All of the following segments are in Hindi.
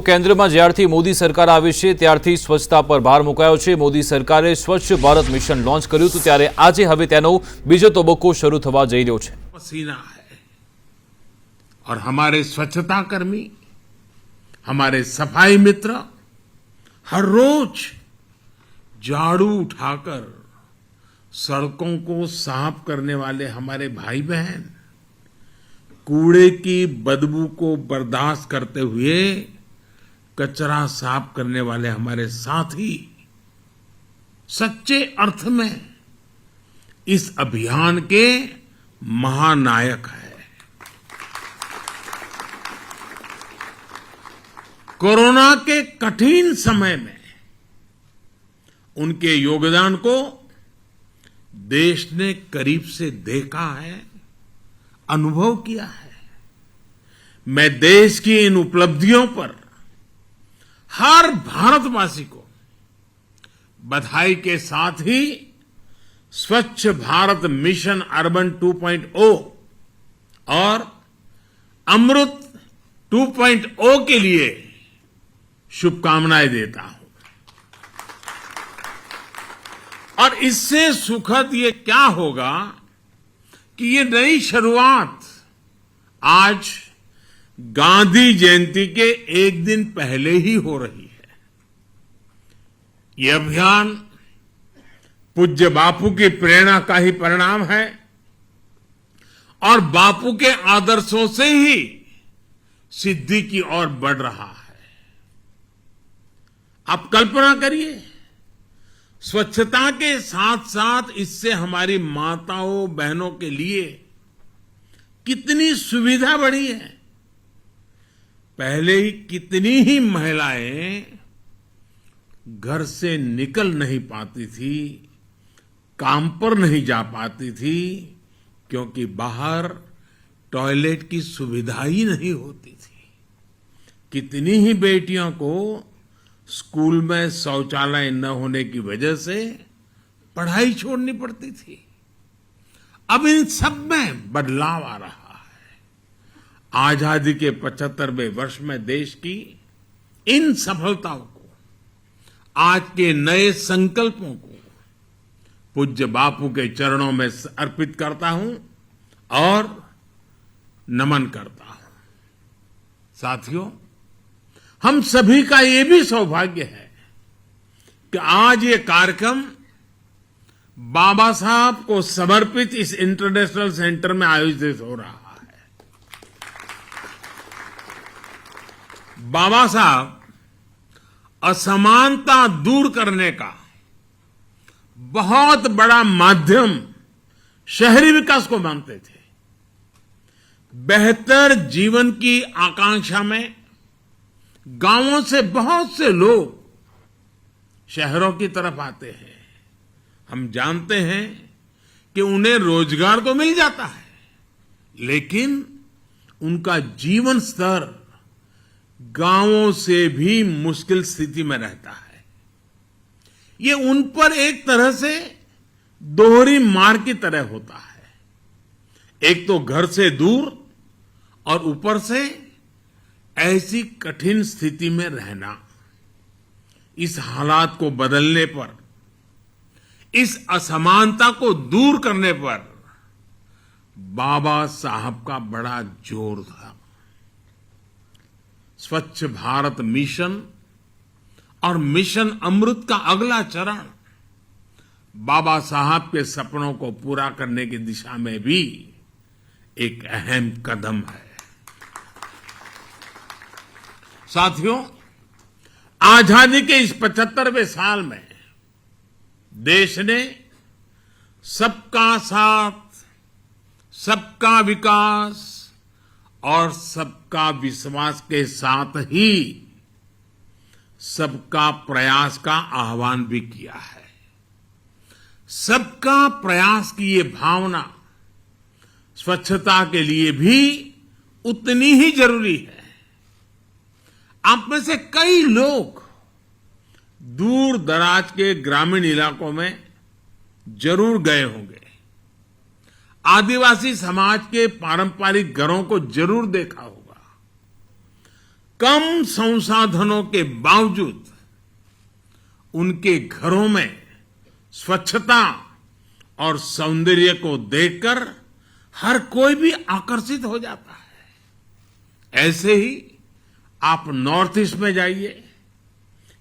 કેન્દ્રમાં જ્યારથી મોદી સરકાર આવી છે ત્યારથી સ્વચ્છતા પર ભાર મુકાયો છે। મોદી સરકારે સ્વચ્છ ભારત મિશન લોન્ચ કર્યું હતું ત્યારે આજે હવે તેનો બીજો તબક્કો શરૂ થવા જઈ રહ્યો છે। पसीना है और हमारे स्वच्छता कर्मी, हमारे सफाई मित्र हर रोज झाड़ू उठाकर सड़कों को साफ करने वाले हमारे भाई बहन कूड़े की बदबू को बर्दाश्त करते हुए कचरा साफ करने वाले हमारे साथी सच्चे अर्थ में इस अभियान के महानायक है। कोरोना के कठिन समय में उनके योगदान को देश ने करीब से देखा है, अनुभव किया है। मैं देश की इन उपलब्धियों पर हर भारतवासी को बधाई के साथ ही स्वच्छ भारत मिशन अर्बन 2.0 और अमृत 2.0 के लिए शुभकामनाएं देता हूं। और इससे सुखद ये क्या होगा कि ये नई शुरुआत आज गांधी जयंती के एक दिन पहले ही हो रही है। ये अभियान पूज्य बापू की प्रेरणा का ही परिणाम है और बापू के आदर्शों से ही सिद्धि की ओर बढ़ रहा है। आप कल्पना करिए, स्वच्छता के साथ साथ इससे हमारी माताओं बहनों के लिए कितनी सुविधा बढ़ी है। पहले ही कितनी ही महिलाएं घर से निकल नहीं पाती थी, काम पर नहीं जा पाती थी क्योंकि बाहर टॉयलेट की सुविधा ही नहीं होती थी। कितनी ही बेटियों को स्कूल में शौचालय न होने की वजह से पढ़ाई छोड़नी पड़ती थी। अब इन सब में बदलाव आ रहा है। आजादी के 75वें वर्ष में देश की इन सफलताओं को, आज के नए संकल्पों को पूज्य बापू के चरणों में अर्पित करता हूं और नमन करता हूं। साथियों, हम सभी का ये भी सौभाग्य है कि आज ये कार्यक्रम बाबा साहब को समर्पित इस इंटरनेशनल सेंटर में आयोजित हो रहा है। बाबा साहब असमानता दूर करने का बहुत बड़ा माध्यम शहरी विकास को मानते थे। बेहतर जीवन की आकांक्षा में गांवों से बहुत से लोग शहरों की तरफ आते हैं। हम जानते हैं कि उन्हें रोजगार तो मिल जाता है, लेकिन उनका जीवन स्तर गांवों से भी मुश्किल स्थिति में रहता है। ये उन पर एक तरह से दोहरी मार की तरह होता है। एक तो घर से दूर और ऊपर से ऐसी कठिन स्थिति में रहना। इस हालात को बदलने पर, इस असमानता को दूर करने पर बाबा साहब का बड़ा जोर था। स्वच्छ भारत मिशन और मिशन अमृत का अगला चरण बाबा साहब के सपनों को पूरा करने की दिशा में भी एक अहम कदम है। साथियों, आजादी के इस 75वें साल में देश ने सबका साथ, सबका विकास और सबका विश्वास के साथ ही सबका प्रयास का आह्वान भी किया है। सबका प्रयास की ये भावना स्वच्छता के लिए भी उतनी ही जरूरी है। आप में से कई लोग दूर दराज के ग्रामीण इलाकों में जरूर गए होंगे। आदिवासी समाज के पारंपरिक घरों को जरूर देखा होगा। कम संसाधनों के बावजूद उनके घरों में स्वच्छता और सौंदर्य को देखकर हर कोई भी आकर्षित हो जाता है। ऐसे ही आप नॉर्थ ईस्ट में जाइए,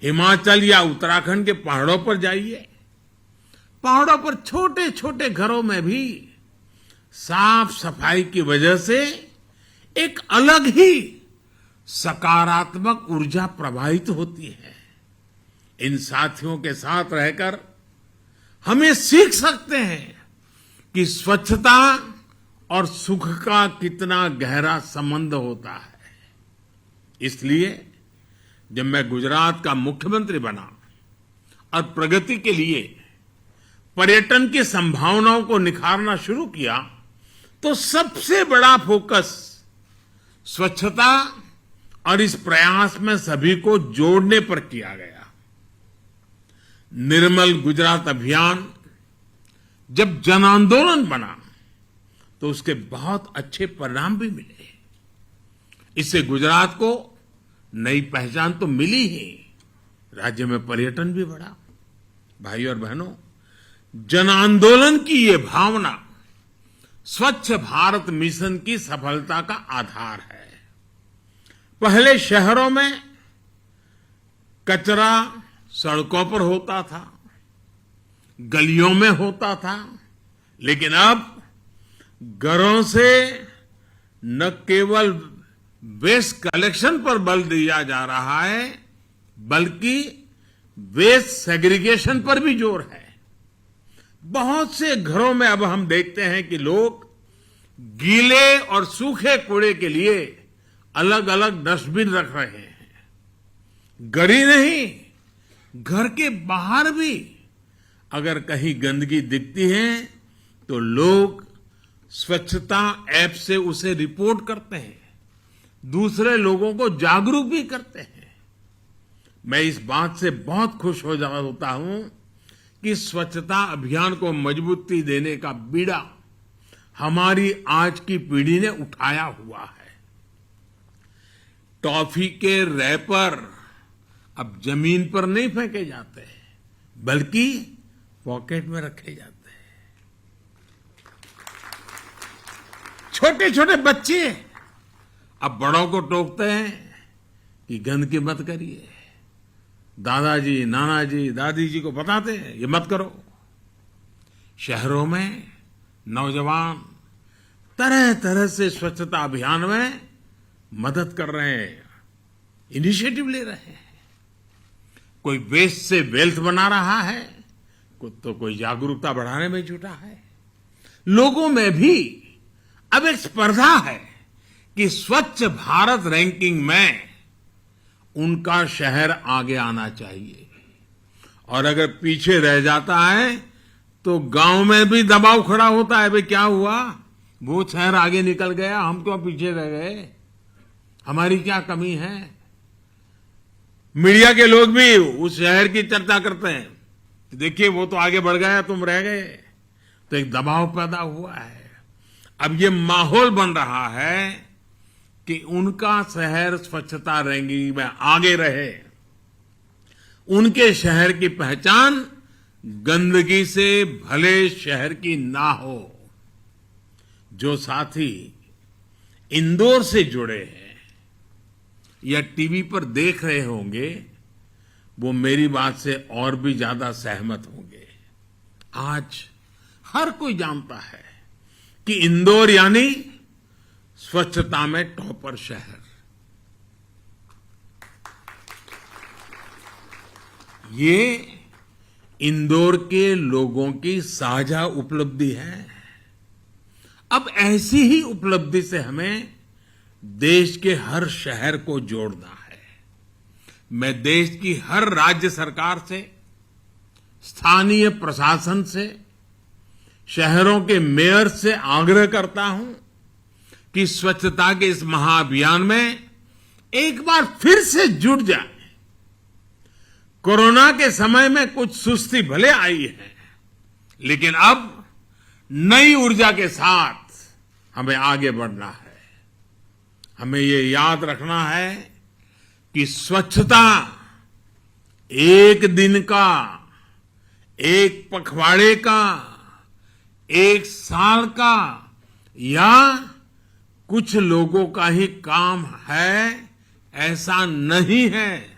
हिमाचल या उत्तराखंड के पहाड़ों पर जाइए, पहाड़ों पर छोटे छोटे घरों में भी साफ सफाई की वजह से एक अलग ही सकारात्मक ऊर्जा प्रवाहित होती है। इन साथियों के साथ रहकर हम ये सीख सकते हैं कि स्वच्छता और सुख का कितना गहरा संबंध होता है। इसलिए जब मैं गुजरात का मुख्यमंत्री बना और प्रगति के लिए पर्यटन की संभावनाओं को निखारना शुरू किया, तो सबसे बड़ा फोकस स्वच्छता और इस प्रयास में सभी को जोड़ने पर किया गया। निर्मल गुजरात अभियान जब जन आंदोलन बना तो उसके बहुत अच्छे परिणाम भी मिले। इससे गुजरात को नई पहचान तो मिली ही, राज्य में पर्यटन भी बढ़ा। भाई और बहनों, जन आंदोलन की ये भावना स्वच्छ भारत मिशन की सफलता का आधार है। पहले शहरों में कचरा सड़कों पर होता था, गलियों में होता था, लेकिन अब घरों से न केवल वेस्ट कलेक्शन पर बल दिया जा रहा है, बल्कि वेस्ट सेग्रीगेशन पर भी जोर है। बहुत से घरों में अब हम देखते हैं कि लोग गीले और सूखे कूड़े के लिए अलग अलग डस्टबिन रख रहे हैं। घर ही नहीं, घर के बाहर भी अगर कहीं गंदगी दिखती है तो लोग स्वच्छता ऐप से उसे रिपोर्ट करते हैं, दूसरे लोगों को जागरूक भी करते हैं। मैं इस बात से बहुत खुश होता हूं कि स्वच्छता अभियान को मजबूती देने का बीड़ा हमारी आज की पीढ़ी ने उठाया हुआ है। टॉफी के रैपर अब जमीन पर नहीं फेंके जाते हैं, बल्कि पॉकेट में रखे जाते हैं। छोटे छोटे बच्चे अब बड़ों को टोकते हैं कि गंदगी मत करिए। दादाजी, नानाजी, दादी जी को बताते हैं ये मत करो। शहरों में नौजवान तरह तरह से स्वच्छता अभियान में मदद कर रहे हैं, इनिशिएटिव ले रहे हैं। कोई वेस्ट से वेल्थ बना रहा है, तो कोई जागरूकता बढ़ाने में जुटा है। लोगों में भी अब एक स्पर्धा है कि स्वच्छ भारत रैंकिंग में उनका शहर आगे आना चाहिए, और अगर पीछे रह जाता है तो गांव में भी दबाव खड़ा होता है। भाई क्या हुआ, वो शहर आगे निकल गया, हम क्यों पीछे रह गए, हमारी क्या कमी है। मीडिया के लोग भी उस शहर की चर्चा करते हैं, देखिए वो तो आगे बढ़ गया, तुम रह गए। तो एक दबाव पैदा हुआ है। अब ये माहौल बन रहा है कि उनका शहर स्वच्छता रैंकिंग में आगे रहे। उनके शहर की पहचान गंदगी से भले शहर की ना हो। जो साथी इंदौर से जुड़े हैं या टीवी पर देख रहे होंगे, वो मेरी बात से और भी ज्यादा सहमत होंगे। आज हर कोई जानता है कि इंदौर यानी स्वच्छता में टॉपर शहर। ये इंदौर के लोगों की साझा उपलब्धि है। अब ऐसी ही उपलब्धि से हमें देश के हर शहर को जोड़ना है। मैं देश की हर राज्य सरकार से, स्थानीय प्रशासन से, शहरों के मेयर से आग्रह करता हूं कि स्वच्छता के इस महाअभियान में एक बार फिर से जुट जाए। कोरोना के समय में कुछ सुस्ती भले आई है, लेकिन अब नई ऊर्जा के साथ हमें आगे बढ़ना है। हमें ये याद रखना है कि स्वच्छता एक दिन का, एक पखवाड़े का, एक साल का या कुछ लोगों का ही काम है, ऐसा नहीं है।